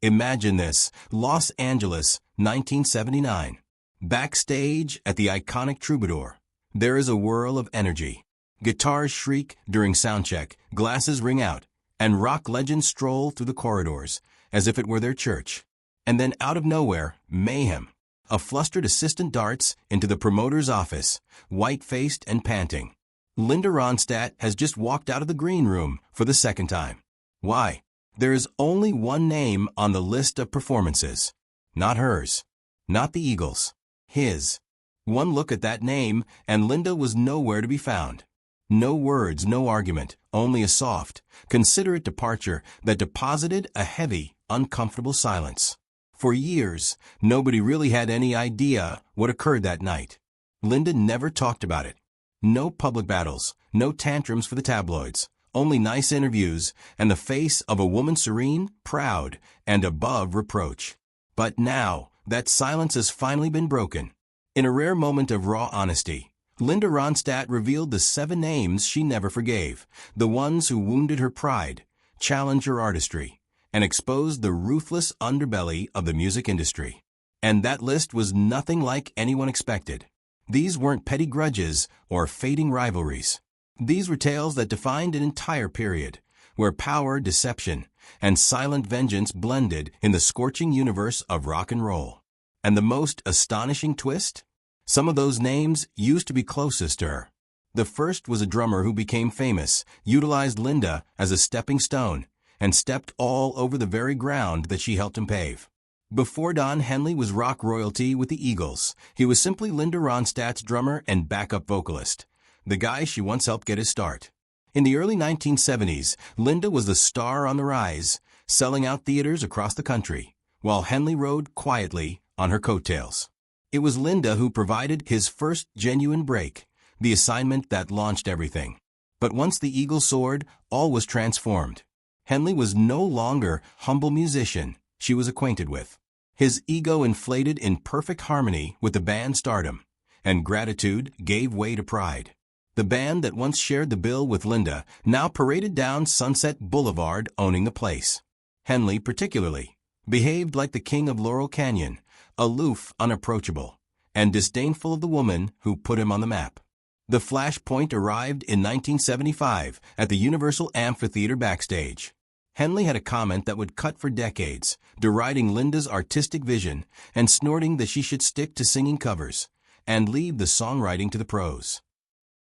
Imagine this, Los Angeles, 1979. Backstage at the iconic Troubadour. There is a whirl of energy. Guitars shriek during soundcheck, glasses ring out, and rock legends stroll through the corridors, as if it were their church. And then out of nowhere, mayhem. A flustered assistant darts into the promoter's office, white-faced and panting. Linda Ronstadt has just walked out of the green room for the second time. Why? There is only one name on the list of performances. Not hers. Not the Eagles. His. One look at that name, and Linda was nowhere to be found. No words, no argument, only a soft, considerate departure that deposited a heavy, uncomfortable silence. For years, nobody really had any idea what occurred that night. Linda never talked about it. No public battles, no tantrums for the tabloids, only nice interviews and the face of a woman serene, proud, and above reproach. But now, that silence has finally been broken. In a rare moment of raw honesty, Linda Ronstadt revealed the 7 names she never forgave, the ones who wounded her pride, challenged her artistry, and exposed the ruthless underbelly of the music industry. And that list was nothing like anyone expected. These weren't petty grudges or fading rivalries. These were tales that defined an entire period, where power, deception, and silent vengeance blended in the scorching universe of rock and roll. And the most astonishing twist? Some of those names used to be closest to her. The first was a drummer who became famous, utilized Linda as a stepping stone, and stepped all over the very ground that she helped him pave. Before Don Henley was rock royalty with the Eagles, he was simply Linda Ronstadt's drummer and backup vocalist, the guy she once helped get his start. In the early 1970s, Linda was the star on the rise, selling out theaters across the country, while Henley rode quietly on her coattails. It was Linda who provided his first genuine break, the assignment that launched everything. But once the eagle soared, all was transformed. Henley was no longer humble musician she was acquainted with. His ego inflated in perfect harmony with the band's stardom, and gratitude gave way to pride. The band that once shared the bill with Linda now paraded down Sunset Boulevard owning the place. Henley, particularly, behaved like the king of Laurel Canyon, aloof, unapproachable, and disdainful of the woman who put him on the map. The flashpoint arrived in 1975 at the Universal Amphitheater backstage. Henley had a comment that would cut for decades, deriding Linda's artistic vision and snorting that she should stick to singing covers and leave the songwriting to the pros.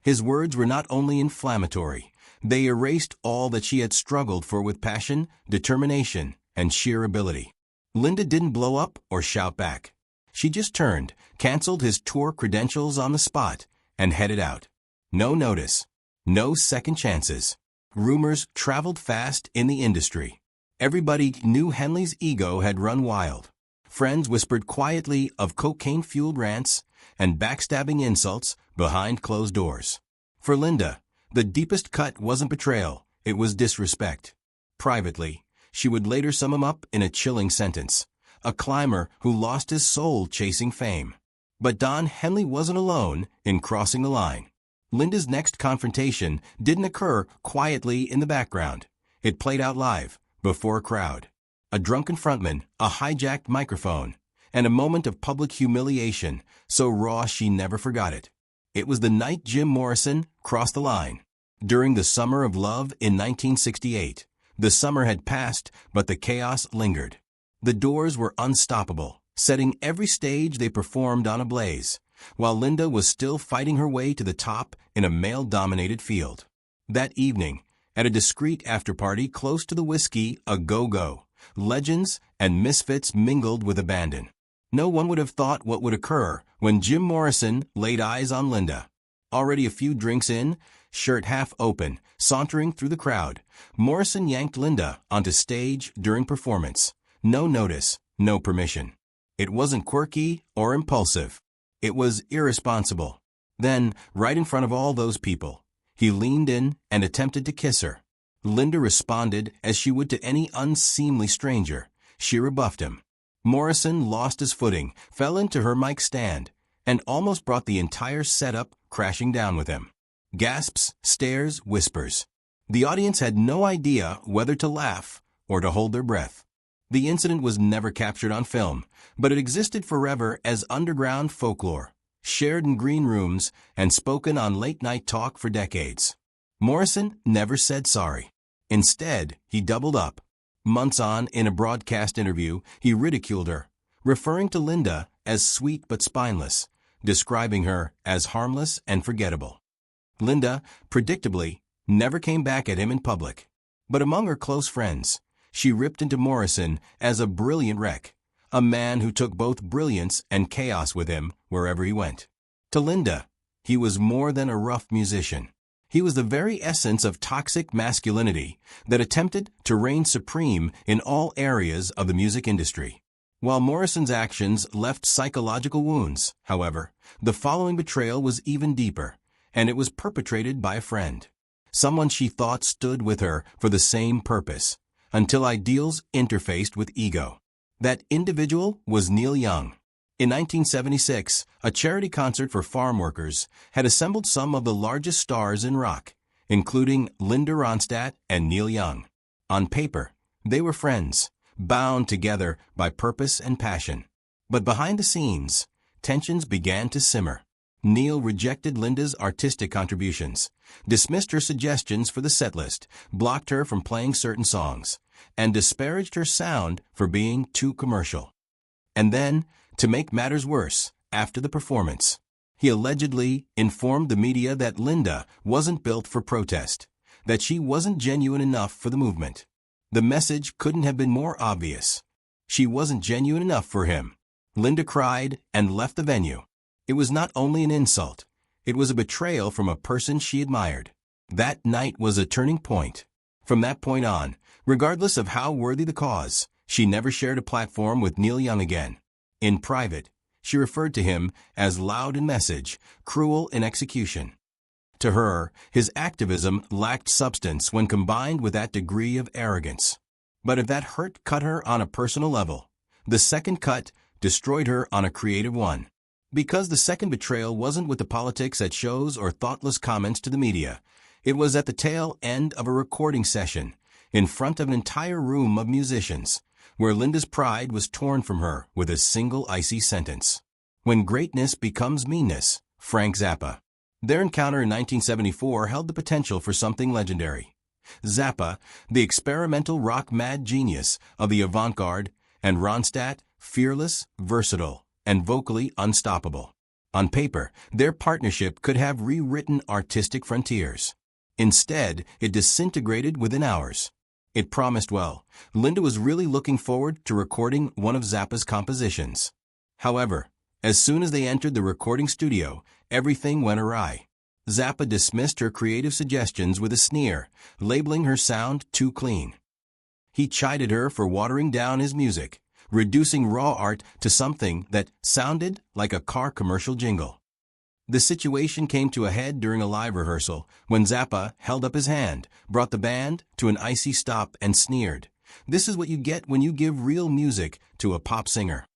His words were not only inflammatory, they erased all that she had struggled for with passion, determination, and sheer ability. Linda didn't blow up or shout back. She just turned, canceled his tour credentials on the spot, and headed out. No notice. No second chances. Rumors traveled fast in the industry. Everybody knew Henley's ego had run wild. Friends whispered quietly of cocaine-fueled rants and backstabbing insults behind closed doors. For Linda, the deepest cut wasn't betrayal, it was disrespect. Privately, she would later sum him up in a chilling sentence: a climber who lost his soul chasing fame. But Don Henley wasn't alone in crossing the line. Linda's next confrontation didn't occur quietly in the background. It played out live, before a crowd. A drunken frontman, a hijacked microphone, and a moment of public humiliation, so raw she never forgot it. It was the night Jim Morrison crossed the line. During the Summer of Love in 1968, the summer had passed, but the chaos lingered. The Doors were unstoppable, setting every stage they performed on ablaze, while Linda was still fighting her way to the top in a male-dominated field. That evening, at a discreet after-party close to the Whiskey A Go-Go, legends and misfits mingled with abandon. No one would have thought what would occur when Jim Morrison laid eyes on Linda. Already a few drinks in, shirt half open, sauntering through the crowd, Morrison yanked Linda onto stage during performance. No notice, no permission. It wasn't quirky or impulsive. It was irresponsible. Then, right in front of all those people, he leaned in and attempted to kiss her. Linda responded as she would to any unseemly stranger. She rebuffed him. Morrison lost his footing, fell into her mic stand, and almost brought the entire setup crashing down with him. Gasps, stares, whispers. The audience had no idea whether to laugh or to hold their breath. The incident was never captured on film, but it existed forever as underground folklore, shared in green rooms and spoken on late-night talk for decades. Morrison never said sorry. Instead, he doubled up. Months on, in a broadcast interview, he ridiculed her, referring to Linda as sweet but spineless, describing her as harmless and forgettable. Linda, predictably, never came back at him in public. But among her close friends, she ripped into Morrison as a brilliant wreck, a man who took both brilliance and chaos with him wherever he went. To Linda, he was more than a rough musician. He was the very essence of toxic masculinity that attempted to reign supreme in all areas of the music industry. While Morrison's actions left psychological wounds, however, the following betrayal was even deeper, and it was perpetrated by a friend. Someone she thought stood with her for the same purpose, until ideals interfaced with ego. That individual was Neil Young. In 1976, a charity concert for farm workers had assembled some of the largest stars in rock, including Linda Ronstadt and Neil Young. On paper, they were friends, bound together by purpose and passion. But behind the scenes, tensions began to simmer. Neil rejected Linda's artistic contributions, dismissed her suggestions for the setlist, blocked her from playing certain songs, and disparaged her sound for being too commercial. And then, to make matters worse, after the performance, he allegedly informed the media that Linda wasn't built for protest, that she wasn't genuine enough for the movement. The message couldn't have been more obvious. She wasn't genuine enough for him. Linda cried and left the venue. It was not only an insult, it was a betrayal from a person she admired. That night was a turning point. From that point on, regardless of how worthy the cause, she never shared a platform with Neil Young again. In private, she referred to him as loud in message, cruel in execution. To her, his activism lacked substance when combined with that degree of arrogance. But if that hurt cut her on a personal level, the second cut destroyed her on a creative one. Because the second betrayal wasn't with the politics at shows or thoughtless comments to the media. It was at the tail end of a recording session, in front of an entire room of musicians, where Linda's pride was torn from her with a single icy sentence. When greatness becomes meanness, Frank Zappa. Their encounter in 1974 held the potential for something legendary. Zappa, the experimental rock-mad genius of the avant-garde, and Ronstadt, fearless, versatile, and vocally unstoppable. On paper, their partnership could have rewritten artistic frontiers. Instead, it disintegrated within hours. It promised well. Linda was really looking forward to recording one of Zappa's compositions. However, as soon as they entered the recording studio, everything went awry. Zappa dismissed her creative suggestions with a sneer, labeling her sound too clean. He chided her for watering down his music, reducing raw art to something that sounded like a car commercial jingle. The situation came to a head during a live rehearsal when Zappa held up his hand, brought the band to an icy stop and sneered, "This is what you get when you give real music to a pop singer."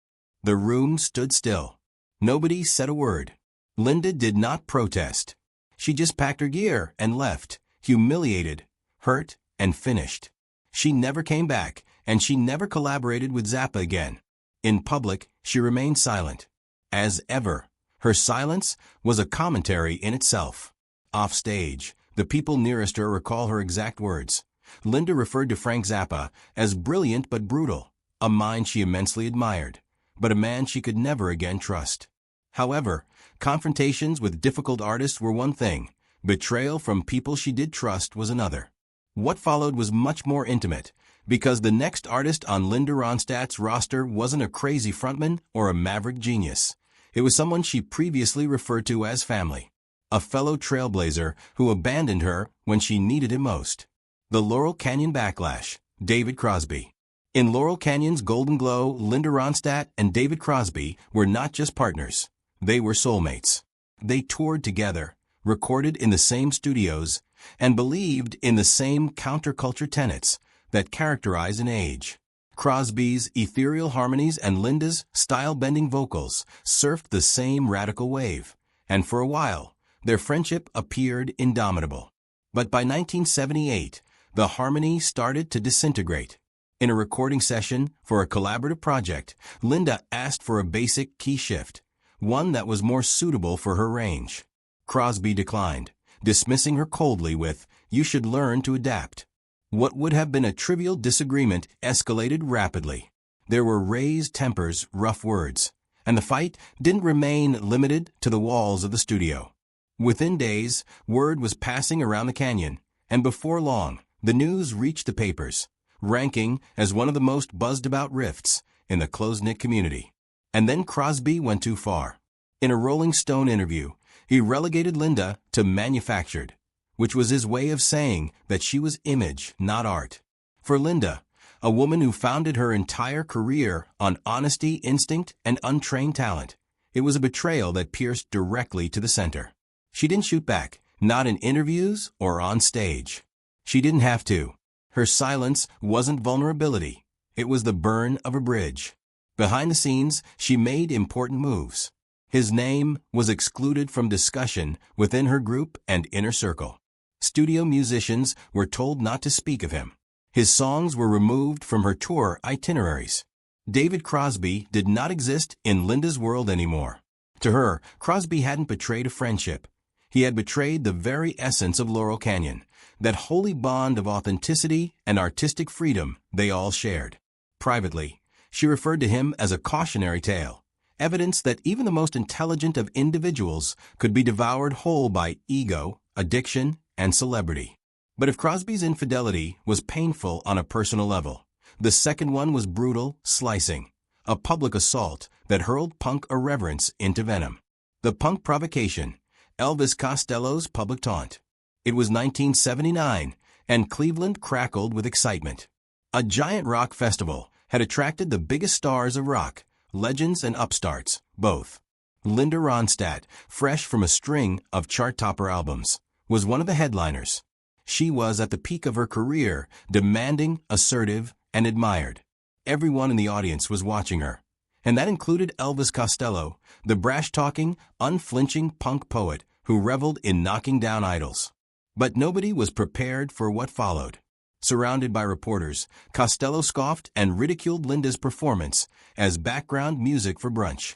The room stood still. Nobody said a word. Linda did not protest. She just packed her gear and left, humiliated, hurt, and finished. She never came back, and she never collaborated with Zappa again. In public, she remained silent. As ever, her silence was a commentary in itself. Offstage, the people nearest her recall her exact words. Linda referred to Frank Zappa as brilliant but brutal, a mind she immensely admired, but a man she could never again trust. However, confrontations with difficult artists were one thing, betrayal from people she did trust was another. What followed was much more intimate, because the next artist on Linda Ronstadt's roster wasn't a crazy frontman or a maverick genius. It was someone she previously referred to as family, a fellow trailblazer who abandoned her when she needed him most. The Laurel Canyon Backlash, David Crosby. In Laurel Canyon's golden glow, Linda Ronstadt and David Crosby were not just partners. They were soulmates. They toured together, recorded in the same studios, and believed in the same counterculture tenets that characterize an age. Crosby's ethereal harmonies and Linda's style-bending vocals surfed the same radical wave, and for a while, their friendship appeared indomitable. But by 1978, the harmony started to disintegrate. In a recording session for a collaborative project, Linda asked for a basic key shift, one that was more suitable for her range. Crosby declined, dismissing her coldly with, "You should learn to adapt." What would have been a trivial disagreement escalated rapidly. There were raised tempers, rough words, and the fight didn't remain limited to the walls of the studio. Within days, word was passing around the canyon, and before long, the news reached the papers, ranking as one of the most buzzed-about rifts in the close-knit community. And then Crosby went too far. In a Rolling Stone interview, he relegated Linda to manufactured, which was his way of saying that she was image, not art. For Linda, a woman who founded her entire career on honesty, instinct, and untrained talent, it was a betrayal that pierced directly to the center. She didn't shoot back, not in interviews or on stage. She didn't have to. Her silence wasn't vulnerability. It was the burn of a bridge. Behind the scenes, she made important moves. His name was excluded from discussion within her group and inner circle. Studio musicians were told not to speak of him. His songs were removed from her tour itineraries. David Crosby did not exist in Linda's world anymore. To her, Crosby hadn't betrayed a friendship. He had betrayed the very essence of Laurel Canyon, that holy bond of authenticity and artistic freedom they all shared. Privately, she referred to him as a cautionary tale, evidence that even the most intelligent of individuals could be devoured whole by ego, addiction, and celebrity. But if Crosby's infidelity was painful on a personal level, the second one was brutal, slicing, a public assault that hurled punk irreverence into venom. The punk provocation, Elvis Costello's public taunt. It was 1979, and Cleveland crackled with excitement. A giant rock festival had attracted the biggest stars of rock, legends and upstarts, both. Linda Ronstadt, fresh from a string of chart-topper albums, was one of the headliners. She was at the peak of her career, demanding, assertive, and admired. Everyone in the audience was watching her, and that included Elvis Costello, the brash-talking, unflinching punk poet who reveled in knocking down idols. But nobody was prepared for what followed. Surrounded by reporters, Costello scoffed and ridiculed Linda's performance as background music for brunch.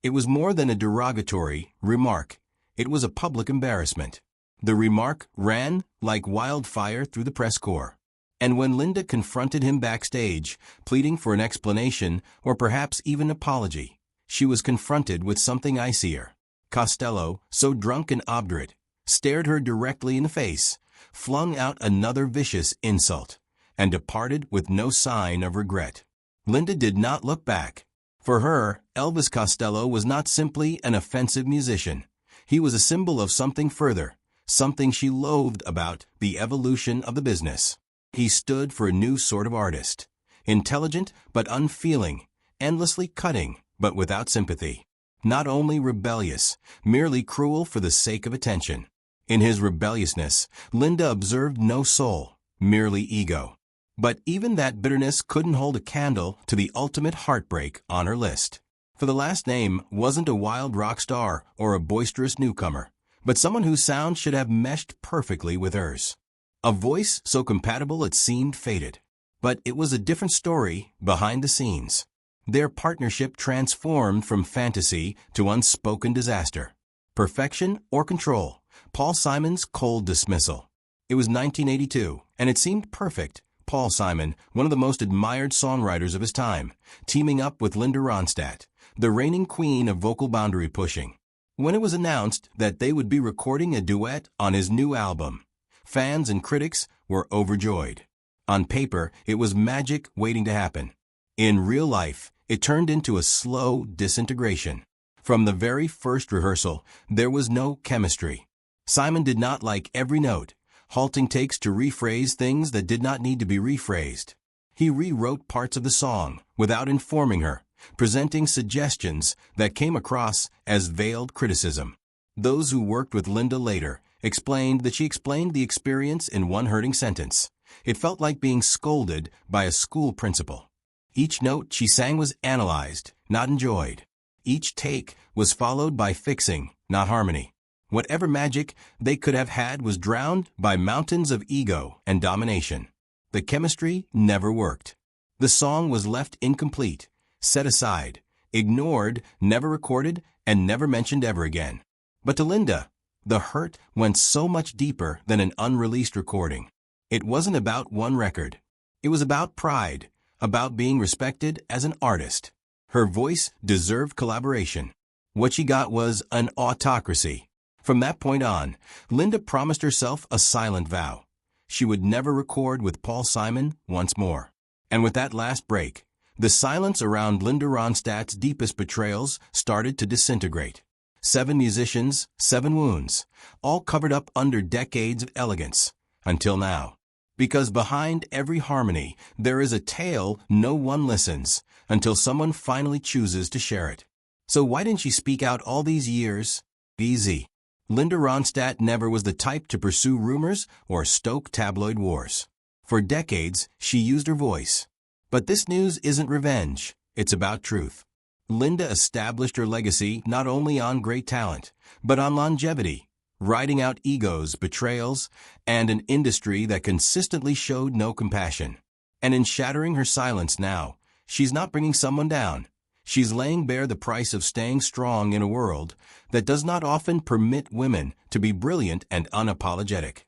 It was more than a derogatory remark. It was a public embarrassment. The remark ran like wildfire through the press corps. And when Linda confronted him backstage, pleading for an explanation or perhaps even apology, she was confronted with something icier. Costello, so drunk and obdurate, stared her directly in the face, flung out another vicious insult, and departed with no sign of regret. Linda did not look back. For her, Elvis Costello was not simply an offensive musician. He was a symbol of something further, something she loathed about the evolution of the business. He stood for a new sort of artist, intelligent but unfeeling, endlessly cutting but without sympathy. Not only rebellious, merely cruel for the sake of attention. In his rebelliousness, Linda observed no soul, merely ego. But even that bitterness couldn't hold a candle to the ultimate heartbreak on her list. For the last name wasn't a wild rock star or a boisterous newcomer, but someone whose sound should have meshed perfectly with hers. A voice so compatible it seemed fated. But it was a different story behind the scenes. Their partnership transformed from fantasy to unspoken disaster. Perfection or control, Paul Simon's cold dismissal. It was 1982, and it seemed perfect. Paul Simon, one of the most admired songwriters of his time, teaming up with Linda Ronstadt, the reigning queen of vocal boundary pushing. When it was announced that they would be recording a duet on his new album, fans and critics were overjoyed. On paper, it was magic waiting to happen. In real life, it turned into a slow disintegration. From the very first rehearsal, there was no chemistry. Simon did not like every note, halting takes to rephrase things that did not need to be rephrased. He rewrote parts of the song without informing her, presenting suggestions that came across as veiled criticism. Those who worked with Linda later explained that she explained the experience in one hurting sentence. It felt like being scolded by a school principal. Each note she sang was analyzed, not enjoyed. Each take was followed by fixing, not harmony. Whatever magic they could have had was drowned by mountains of ego and domination. The chemistry never worked. The song was left incomplete, set aside, ignored, never recorded, and never mentioned ever again. But to Linda, the hurt went so much deeper than an unreleased recording. It wasn't about one record. It was about pride, about being respected as an artist. Her voice deserved collaboration. What she got was an autocracy. From that point on, Linda promised herself a silent vow. She would never record with Paul Simon once more. And with that last break, the silence around Linda Ronstadt's deepest betrayals started to disintegrate. 7 musicians, 7 wounds, all covered up under decades of elegance, until now. Because behind every harmony, there is a tale no one listens, until someone finally chooses to share it. So why didn't she speak out all these years? Easy. Linda Ronstadt never was the type to pursue rumors or stoke tabloid wars. For decades, she used her voice. But this news isn't revenge, it's about truth. Linda established her legacy not only on great talent, but on longevity, riding out egos, betrayals, and an industry that consistently showed no compassion. And in shattering her silence now, she's not bringing someone down. She's laying bare the price of staying strong in a world that does not often permit women to be brilliant and unapologetic.